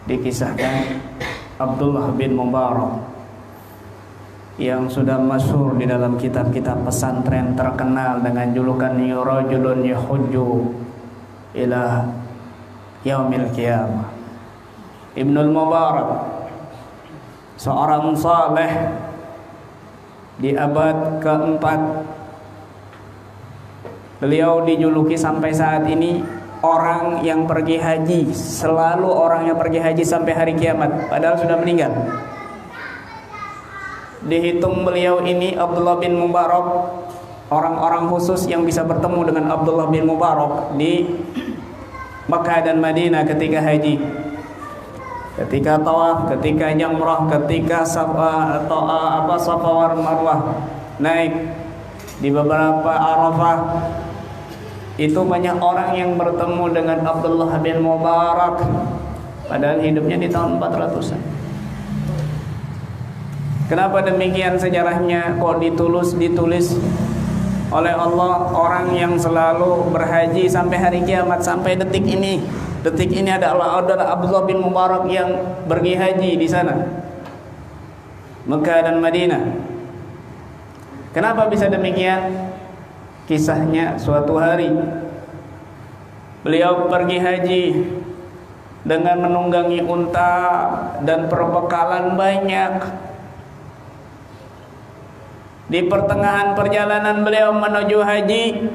dikisahkan Abdullah bin Mubarak yang sudah masyhur di dalam kitab-kitab pesantren terkenal dengan julukan rajulun yahujju ila yaumil qiyamah. Ibnul Mubarak, seorang saleh di abad keempat. Beliau dijuluki sampai saat ini orang yang pergi haji, selalu orang yang pergi haji sampai hari kiamat, padahal sudah meninggal. Dihitung beliau ini Abdullah bin Mubarak, orang-orang khusus yang bisa bertemu dengan Abdullah bin Mubarak di Makkah dan Madinah ketika haji, ketika tawaf, ketika jamrah, ketika Safa wal Marwah, naik di beberapa Arafah. Itu banyak orang yang bertemu dengan Abdullah bin Mubarak, padahal hidupnya di tahun 400-an. Kenapa demikian sejarahnya? Kok ditulis oleh Allah orang yang selalu berhaji sampai hari kiamat, sampai detik ini. Detik ini adalah Abdullah bin Mubarak yang pergi haji di sana, Mekah dan Madinah. Kenapa bisa demikian? Kisahnya, suatu hari beliau pergi haji dengan menunggangi unta dan perbekalan banyak. Di pertengahan perjalanan beliau menuju haji,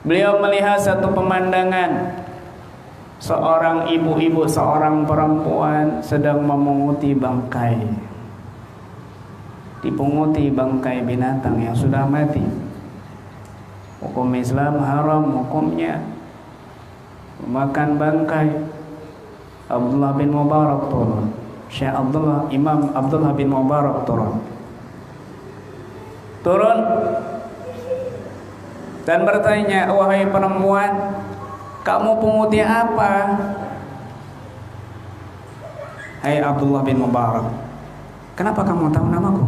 beliau melihat satu pemandangan. Seorang ibu-ibu, seorang perempuan sedang memunguti bangkai. Dipunguti bangkai binatang yang sudah mati. Hukum Islam haram hukumnya makan bangkai. Abdullah bin Mubarak turun. Syekh Abdullah, Imam Abdullah bin Mubarak turun dan bertanya, wahai perempuan, kamu punguti apa? Hai Abdullah bin Mubarak, kenapa kamu tahu namaku?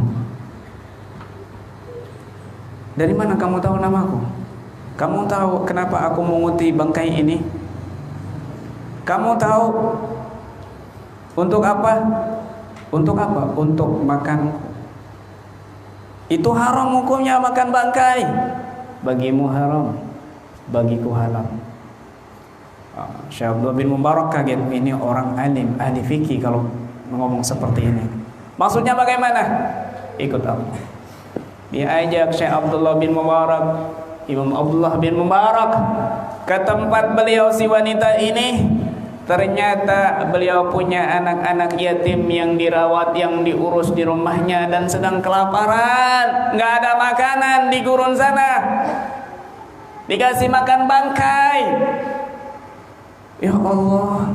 Dari mana kamu tahu namaku? Kamu tahu kenapa aku menguti bangkai ini? Kamu tahu untuk apa? Untuk apa? Untuk makan. Itu haram hukumnya makan bangkai. Bagimu haram, bagiku halal. Syekh Abdullah bin Mubarak kaget, ini orang alim, ahli fikih kalau ngomong seperti ini. Maksudnya bagaimana? Ikut aku. Dia ajak Syekh Abdullah bin Mubarak, Imam Abdullah bin Mubarak, ke tempat beliau si wanita ini. Ternyata beliau punya anak-anak yatim yang dirawat, yang diurus di rumahnya, dan sedang kelaparan. Nggak ada makanan di gurun sana, dikasih makan bangkai. Ya Allah,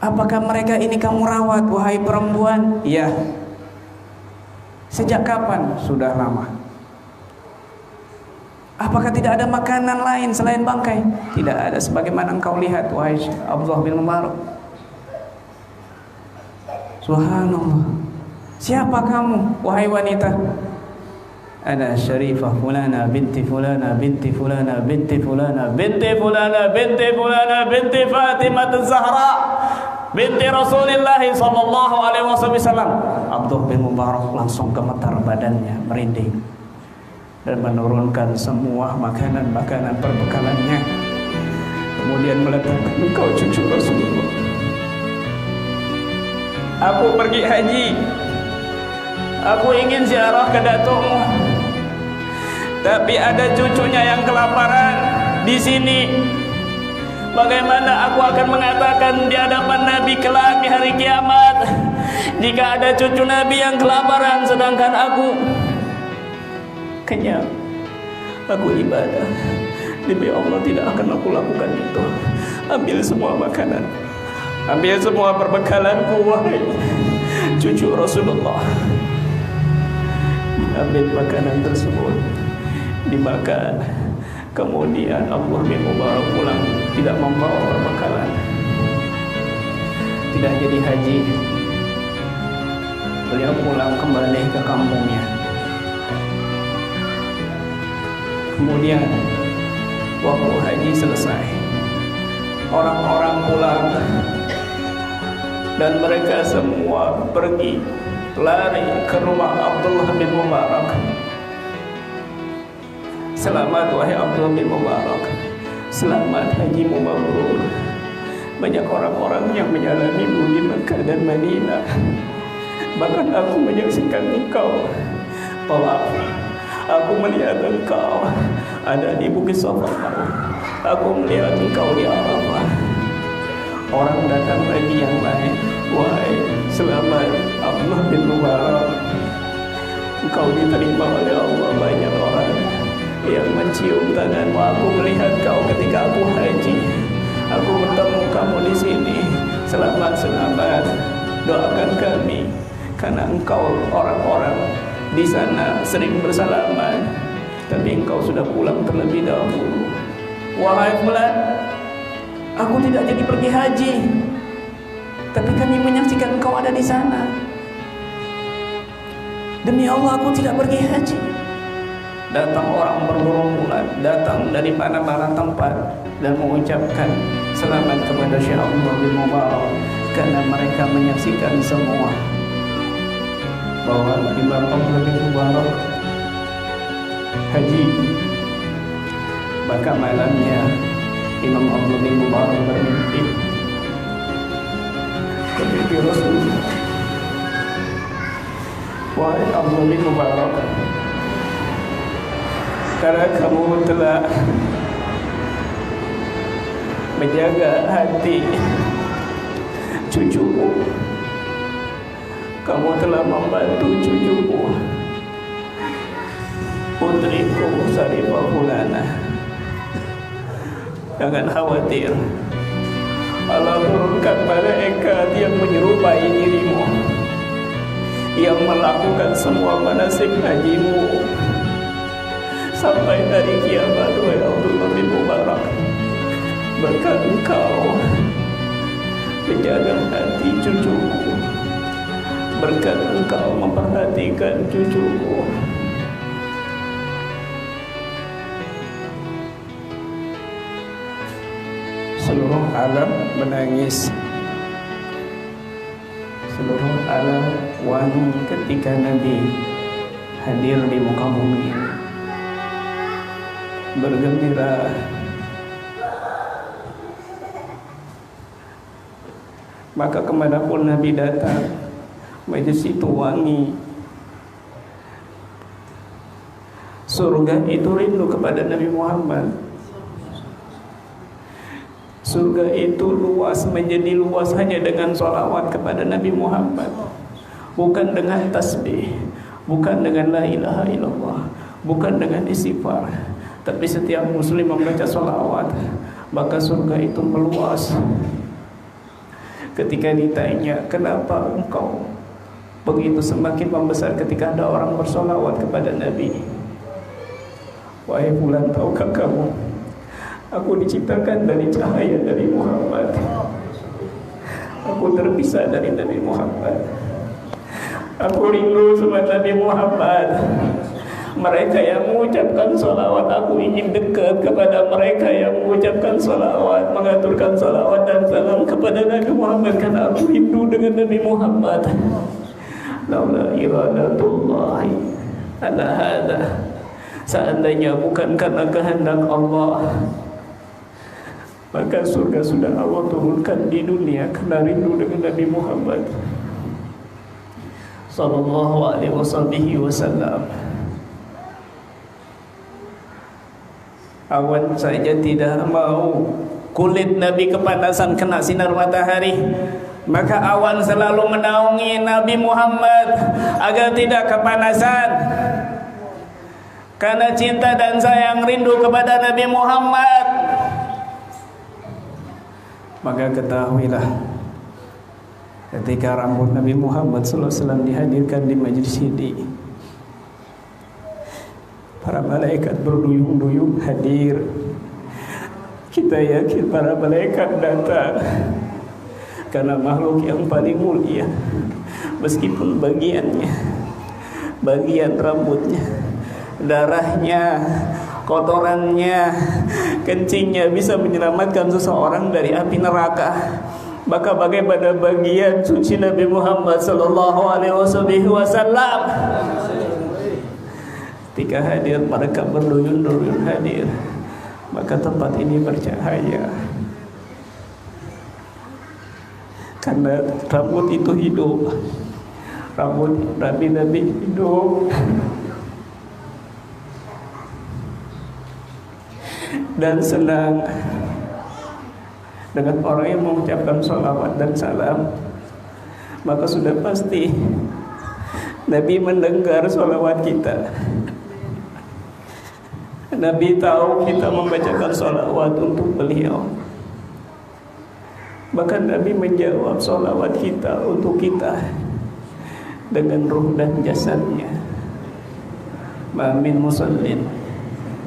apakah mereka ini kamu rawat, wahai perempuan? Iya. Sejak kapan? Sudah lama. Apakah tidak ada makanan lain selain bangkai? Tidak ada, sebagaimana engkau lihat, wahai Abdullah bin Mubarak. Subhanallah. Siapa kamu, wahai wanita? Ana Syarifah fulana binti fulana binti fulana binti fulana binti fulana binti fulana binti Fatimah Az-Zahra binti Rasulullah sallallahu alaihi wasallam. Abdullah bin Mubarak langsung gemetar badannya, merinding, dan menurunkan semua makanan-makanan perbekalannya. Kemudian meletakkan, engkau cucu Rasulullah. Aku pergi haji, aku ingin ziarah ke datukmu, tapi ada cucunya yang kelaparan di sini. Bagaimana aku akan mengatakan di hadapan Nabi kelak di hari kiamat jika ada cucu Nabi yang kelaparan sedangkan aku kenyang? Aku ibadah, demi Allah tidak akan aku lakukan itu. Ambil semua makanan, ambil semua perbekalanku, wahai cucu Rasulullah. Ambil makanan tersebut, dimakan. Kemudian Abdullah bin Mubarak pulang, tidak membawa perbekalan, tidak jadi haji. Beliau pulang kembali ke kampungnya. Kemudian waktu haji selesai, orang-orang pulang dan mereka semua pergi lari ke rumah Abdullah bin Mubarak. Selamat wahai Abdullah bin Mubarak, selamat hajimu mabrur. Banyak orang-orang yang menyalamimu di Mekah dan Madinah. Bahkan aku menyaksikan engkau tawaf. Aku melihat engkau ada di Bukit Safa. Aku melihat engkau di Arafah. Orang datang lagi yang lain. Wahai selamat Abdullah bin Mubarak, engkau diterima oleh Allah. Banyak orang yang mencium tanganmu. Aku melihat kau ketika aku haji. Aku bertemu kamu di sini. Selamat, selamat. Doakan kami, karena engkau orang-orang di sana sering bersalaman, tapi engkau sudah pulang terlebih dahulu. Wahai fulan, aku tidak jadi pergi haji, tapi kami menyaksikan engkau ada di sana. Demi Allah, aku tidak pergi haji. Datang orang bergerombolan, datang dari mana-mana tempat dan mengucapkan selamat kepada Syekh Abdullah bin Mubarak, karena mereka menyaksikan semua bahwa Imam Abdullah bin Mubarak haji. Maka malamnya Imam Abdullah bin Mubarak bermimpi Rasulullah. Wahai Abdullah bin Mubarak, karena kamu telah menjaga hati cucuku, kamu telah membantu cucuku, putriku Sarifah Fulana. Jangan khawatir, Allah turunkan malaikat yang menyerupai dirimu, yang melakukan semua manasik hajimu sampai hari kiamat. Wahai Abdullah bin Mubarak, berkat engkau menjaga hati cucuku, berkat engkau memperhatikan cucuku, seluruh alam menangis. Seluruh alam wangi ketika Nabi hadir di muka bumi ini, bergembira. Maka kemanapun Nabi datang, majelis itu wangi. Surga itu rindu kepada Nabi Muhammad. Surga itu luas, menjadi luas hanya dengan sholawat kepada Nabi Muhammad, bukan dengan tasbih, bukan dengan la ilaha illallah, bukan dengan istighfar, tapi setiap muslim membaca sholawat, maka surga itu meluas. Ketika ditanya, kenapa engkau begitu semakin membesar ketika ada orang bersolawat kepada Nabi? Wahai fulan, tahukah kamu, aku diciptakan dari cahaya dari Muhammad. Aku terpisah dari Nabi Muhammad. Aku rindu sama Nabi Muhammad. Mereka yang mengucapkan salawat, aku ingin dekat kepada mereka yang mengucapkan salawat, mengaturkan salawat dan salam kepada Nabi Muhammad, karena aku rindu dengan Nabi Muhammad. Laula iradatullahi ala hadza, seandainya bukan karena kehendak Allah, maka surga sudah Allah turunkan di dunia, karena rindu dengan Nabi Muhammad sallallahu alaihi wasallam. Awan saja tidak mau kulit Nabi kepanasan kena sinar matahari, maka awan selalu menaungi Nabi Muhammad agar tidak kepanasan. Karena cinta dan sayang rindu kepada Nabi Muhammad, maka ketahuilah, ketika rambut Nabi Muhammad SAW dihadirkan di majlis ini, para malaikat berduyung-duyung hadir. Kita yakin para malaikat datang karena makhluk yang paling mulia, meskipun bagian rambutnya, darahnya, kotorannya kencingnya bisa menyelamatkan seseorang dari api neraka, maka bagaimana bagian suci Nabi Muhammad sallallahu alaihi wasallam? Ketika hadir, mereka berduyun-duyun hadir, maka tempat ini bercahaya. Karena rambut itu hidup, rambut Nabi hidup. Dan senang dengan orang yang mengucapkan salawat dan salam, maka sudah pasti Nabi mendengar salawat kita. Nabi tahu kita membacakan salawat untuk beliau. Bahkan Nabi menjawab salawat kita untuk kita dengan ruh dan jasadnya. Ma min musallin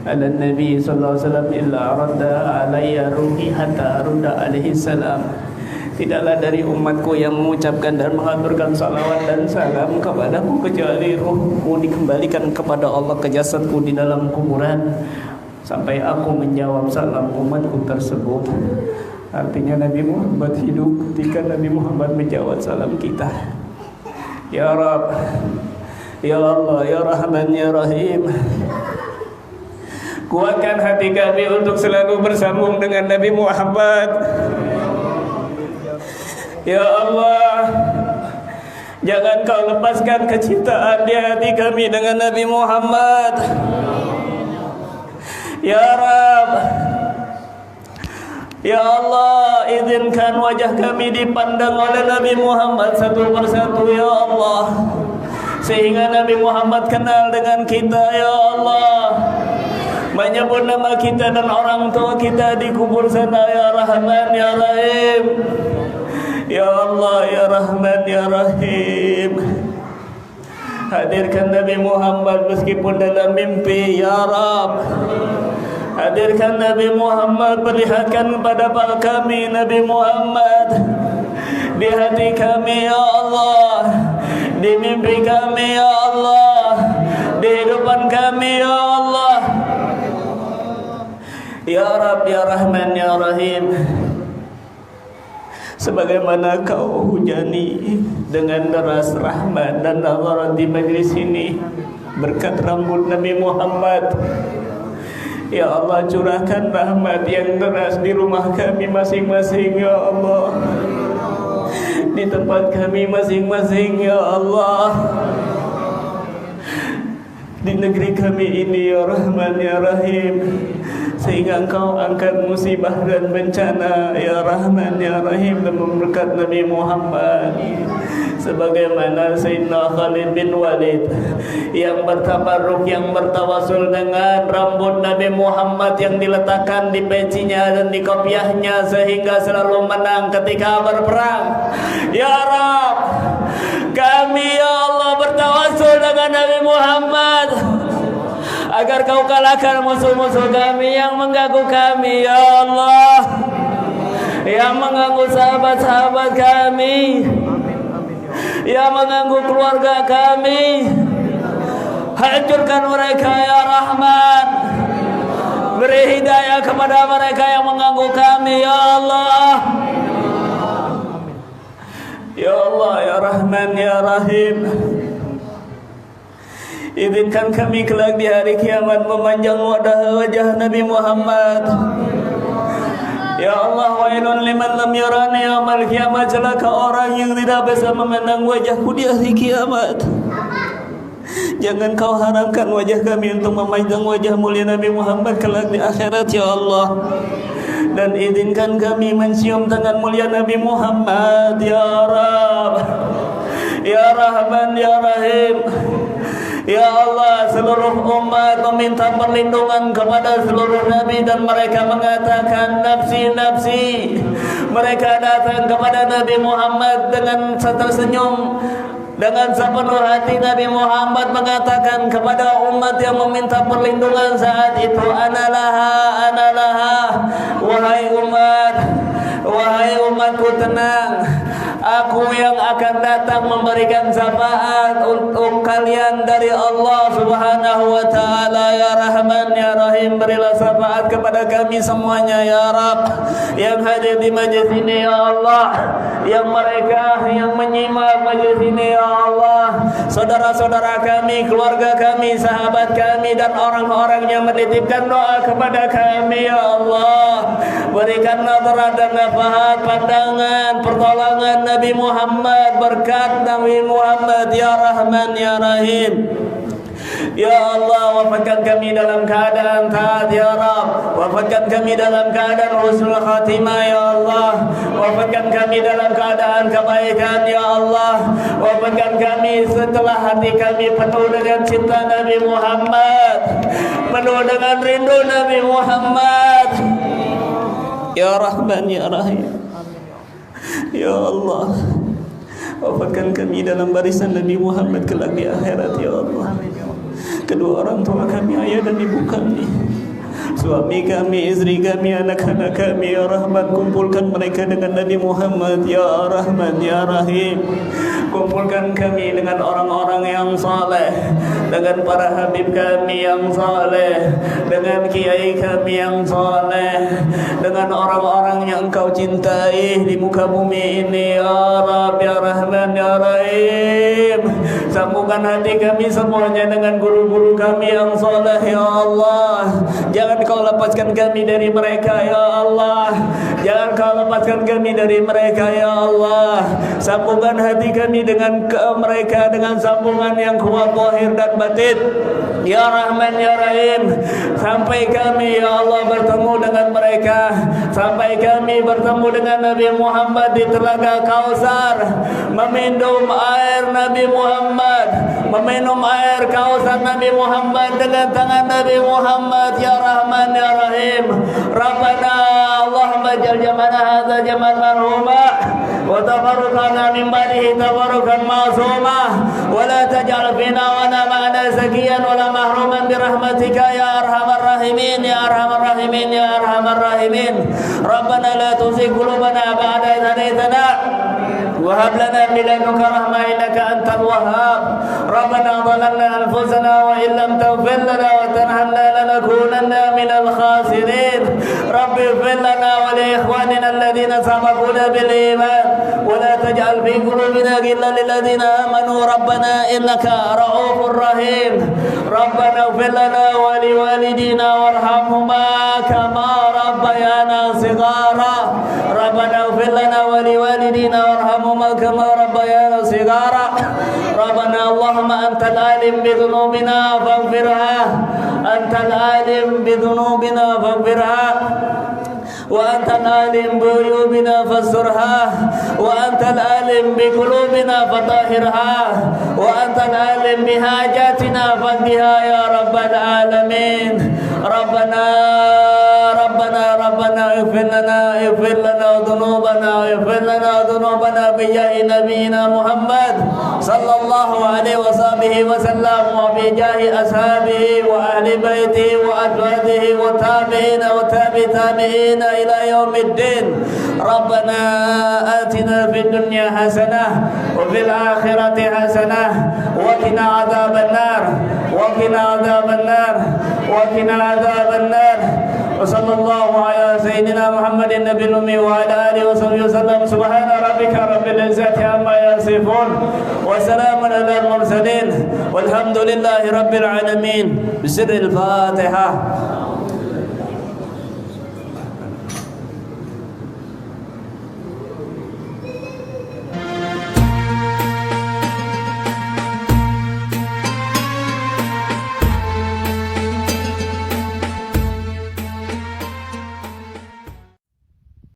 ala Nabi sallallahu alaihi wasallam illa radda alayya ruhi hatta rudda alaihi salam. Tidaklah dari umatku yang mengucapkan dan mengaturkan salawat dan salam kepadaku kecuali ruhku dikembalikan kepada Allah ke jasadku di dalam kuburan sampai aku menjawab salam umatku tersebut. Artinya Nabi Muhammad hidup ketika Nabi Muhammad menjawab salam kita. Ya Rabb, Ya Allah, Ya Rahman, Ya Rahim, kuatkan hati kami untuk selalu bersambung dengan Nabi Muhammad. Ya Allah, jangan kau lepaskan kecintaan di hati kami dengan Nabi Muhammad. Ya Rabb, Ya Allah, izinkan wajah kami dipandang oleh Nabi Muhammad satu persatu, Ya Allah, sehingga Nabi Muhammad kenal dengan kita, Ya Allah, menyebut nama kita dan orang tua kita di kubur sana, Ya Rahman, Ya Rahim. Ya Allah, Ya Rahman, Ya Rahim, hadirkan Nabi Muhammad meskipun dalam mimpi, Ya Rabb. Hadirkan Nabi Muhammad, perlihatkan kepada kami Nabi Muhammad di hati kami, Ya Allah, di mimpi kami, Ya Allah, di hidupan kami, Ya Allah. Ya Rabb, Ya Rahman, Ya Rahim, sebagaimana kau hujani dengan deras rahmat dan nazarat di majlis ini berkat rambut Nabi Muhammad, Ya Allah, curahkan rahmat yang deras di rumah kami masing-masing, Ya Allah, di tempat kami masing-masing, Ya Allah, di negeri kami ini, Ya Rahman, Ya Rahim, sehingga Engkau angkat musibah dan bencana, Ya Rahman, Ya Rahim, dan memberkat Nabi Muhammad. Sebagaimana Sayyidina Khalid bin Walid yang bertabarruk, yang bertawasul dengan rambut Nabi Muhammad yang diletakkan di pecinya dan di kopiahnya sehingga selalu menang ketika berperang. Ya Rabb, kami, Ya Allah, bertawasul dengan Nabi Muhammad agar kau kalahkan musuh-musuh kami yang mengganggu kami, Ya Allah, yang mengganggu sahabat-sahabat kami, yang mengganggu keluarga kami. Hancurkan mereka, Ya Rahman. Beri hidayah kepada mereka yang mengganggu kami, Ya Allah. Ya Allah, Ya Rahman, Ya Rahim, izinkan kami kelak di hari kiamat memandang wajah Nabi Muhammad. Ya Allah, wailun liman lam yarani yaumal kiamat, celaka orang yang tidak bisa memandang wajahku di hari kiamat. Jangan kau haramkan wajah kami untuk memandang wajah mulia Nabi Muhammad kelak di akhirat, Ya Allah. Dan izinkan kami mencium tangan mulia Nabi Muhammad, Ya Rabb, Ya Rahman, Ya Rahim. Ya Allah, seluruh umat meminta perlindungan kepada seluruh Nabi dan mereka mengatakan nafsi, nafsi. Mereka datang kepada Nabi Muhammad dengan tersenyum, dengan sepenuh hati. Nabi Muhammad mengatakan kepada umat yang meminta perlindungan saat itu, Analaha, Analaha, wahai umat, wahai umatku, tenang. Aku yang akan datang memberikan syafaat untuk kalian dari Allah Subhanahu wa taala. Ya Rahman ya Rahim, berilah syafaat kepada kami semuanya ya Rabb, yang hadir di majlis ini ya Allah, yang mereka yang menyimak majlis ini ya Allah, saudara-saudara kami, keluarga kami, sahabat kami, dan orang-orang yang menitipkan doa kepada kami ya Allah. Berikan nazarat dan nafahat, pandangan, pertolongan Nabi Muhammad, berkat Nabi Muhammad ya Rahman ya Rahim. Ya Allah, wafatkan kami dalam keadaan taat ya Rabb, wafatkan kami dalam keadaan husnul khatimah ya Allah, wafatkan kami dalam keadaan kebaikan ya Allah, wafatkan kami setelah hati kami penuh dengan cinta Nabi Muhammad, penuh dengan rindu Nabi Muhammad ya Rahman ya Rahim. Ya Allah, wafatkan kami dalam barisan Nabi Muhammad kelak di akhirat ya Allah. Kedua orang tua kami, ayah dan ibu kami, suami kami, istri kami, anak-anak kami ya Rahman, kumpulkan mereka dengan Nabi Muhammad ya Rahman ya Rahim. Kumpulkan kami dengan orang-orang yang saleh, dengan para habib kami yang saleh, dengan kiai kami yang saleh, dengan orang-orang yang Engkau cintai di muka bumi ini ya Rabb ya Rahman ya Rahim. Sambungkan hati kami semuanya dengan guru-guru kami yang saleh ya Allah. Jangan Kau lepaskan kami dari mereka ya Allah, jangan Kau lepaskan kami dari mereka ya Allah. Sambungkan hati kami dengan mereka dengan sambungan yang kuat zahir dan batin ya Rahman ya Rahim, sampai kami ya Allah bertemu dengan mereka, sampai kami bertemu dengan Nabi Muhammad di Telaga Kausar, meminum air Nabi Muhammad, meminum air Kausar Nabi Muhammad dengan tangan Nabi Muhammad ya Rahman ya Rahim. Rabbana Allahumma jal jamana hadza jaman marhuma wa tafarruqana min ba'dihi tafarruqan ma'suma wa la taj'al fina wa ma'ana zakiyan wa la mahruman bi rahmatika ya arhamar rahimin ya arhamar rahimin ya arhamar rahimin. Rabbana la tuzigh qulubana ba'da idh hadaytana وهب لنا من لدنك رحمة إنك أنت الوهاب. ربنا ظلمنا أنفسنا وإن لم تغفر لنا وترحمنا لنكونن من الخاسرين. رب اغفر لنا ولإخواننا الذين سبقونا بالإيمان ولا تجعل في قلوبنا غلا للذين آمنوا ربنا إنك رؤوف رحيم. ربنا اغفر لنا ولوالدينا وارحمهما كما ربيانا صغارا. ربنا اغفر لنا ولوالدينا وارحمهما كما ربيانا صغارا. ربنا اللهم أنت العالم بذنوبنا فاغفرها، أنت العالم بذنوبنا فاغفرها، وأنت العالم بعيوبنا فاسترها، وأنت العالم بقلوبنا فطهرها، وأنت العالم بحاجاتنا فاقضها يا رب العالمين. ربنا اغفر لنا ذنوبنا بجاه نبينا محمد صلى الله عليه وسلم وبجاه أصحابه وأهل بيته وأزواجه والتابعين والتابعين إلى يوم الدين. ربنا آتنا في الدنيا حسنة وفي الآخرة حسنة وقنا عذاب النار. وصلى الله على سيدنا محمد النبي الأمي وعلى آله وصحبه وسلم. سبحان ربك رب العزة عما يصفون وسلام على المرسلين والحمد لله رب العالمين. بسر الفاتحة.